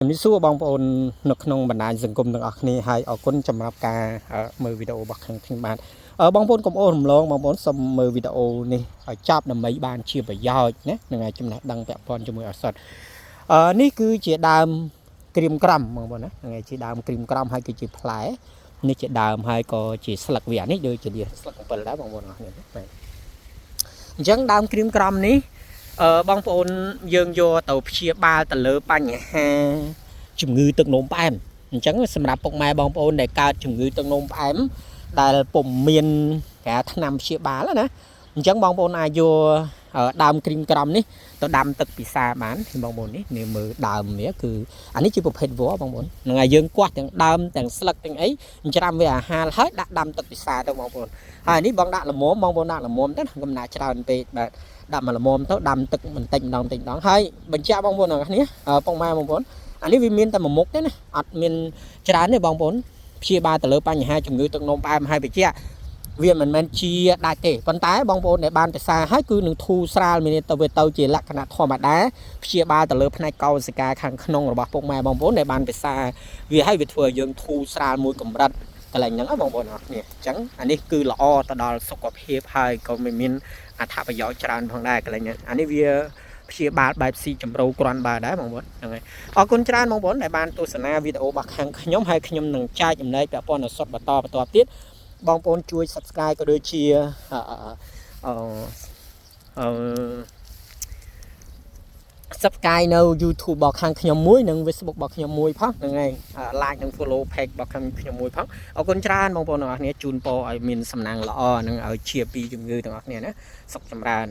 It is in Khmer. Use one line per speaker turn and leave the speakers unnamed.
នេះសួរបងប្អូននៅក្នុងបណ្ដាញសង្គមទាំងអស់គ្នាហើយអរគុណសម្រាប់ការមើលវីដេអូរបស់ខ្ញុំបាទបងប្អូនកុំអូសរំលងបងប្អូនសូមមើលវីដេអូនេះឲ្យចប់ដើម្បីបានជាប្រយោជន៍ណានឹងឲ្យចំណេះដឹងពាក់ព័ន្ធជាមួយឱសថនេះគឺជាដើមក្រៀមក្រំបងប្អូនណាហ្នឹងហើយជាដើមក្រៀមក្រំហើយគឺជាផ្លែនេះជាដើមហើយក៏ជាស្លឹកវានេះដូចជាស្លឹកអំពិលដែរបងប្អូនអរគ្នាបាទអញ្ចឹងដើមក្រៀមក្រំនេះបងប្អូនយើងយកទៅព្យាបាលទៅលើបញ្ហាជំងឺទឹកនោមផ្អែមអញ្ចឹងសម្រាប់ពុកម៉ែបងប្អូនដែលកើតជំងឺទឹកនោមផ្អែមដែលពុំមានការថ្នាំព្យាបាលណាអញ្ចឹងបងប្អូនអាចយកដើមក្រៀមក្រំនេះទៅដាំទឹកពិសាបានបងប្អូននេះមើលដើមវាគឺអានេះជាប្រភេទវល្លិបងប្អូនហ្នឹងហើយយើងគាស់ទាំងដើមទាំងស្លឹកទាំងអីច្រាំវាអាហារហើយដាក់ដាំទឹកពិសាទៅបងប្អូនហើយនេះបងដាក់ល្មមបងប្អូនដាក់ល្មមទៅកំណាច្រើនពេកបាទដាក់មកល្មមទៅដាំទឹកបន្តិចម្ដងហើយបញ្ជាក់បងប្អូនទាំងគ្នាពុកម៉ែបងប្អូនអានេះវាមានតែមួយមុខទេណាអត់មានច្រើនទេបងប្អូនព្យាបាលទៅលើបញ្ហាជំងឺទឹកនោមផ្អែមហើយបញ្ជាក់វាមិនមែនជាដាច់ទេប៉ុន្តែបងប្អូនដែលបានពិសាហើយគឺនឹងធូរស្រាលមានទៅវាទៅជាលក្ខណៈធម្មតាព្យាបាលទៅលើផ្នែកកោសិកាខាងក្នុងរបស់ពុកម៉ែបងប្អូនដែលបានពិសាវាឲ្យវាធ្វើឲ្យយើងធូរស្រាលមួយកម្រិតកន្លែងហ្នឹងបងប្អូនអរគ្នាអញ្ចឹងអានេះគឺល្អទៅដល់សុខភាពហើយក៏មិនមានអត្ថប្រយោជន៍ច្រើនផងដែរកន្លែងនេះអានេះវាព្យាបាលបែបស៊ីចម្រូវគ្រាន់បើដែរបងប្អូនហ្នឹងហើយអរគុណច្រើនបងប្អូនដែលបានទស្សនាវីដេអូរបស់ខាងខ្ញុំហើយខ្ញុំនឹងចែកចំណែកពាក់ព័ន្ធឱសថបន្តទៀតបងប្អូនជួយ Subscribe ក៏ដូចជា Subscribe នៅ YouTube របស់ខាងខ្ញុំមួយនិង Facebook របស់ខ្ញុំមួយផងហ្នឹងហើយ Like និង Follow Page របស់ខាងខ្ញុំមួយផងអរគុណច្រើនបងប្អូនទាំងអស់គ្នាជូនពរឲ្យមានសំណាងល្អនិងឲ្យជាពីជំងឺទាំងអស់គ្នាណាសុខចម្រើន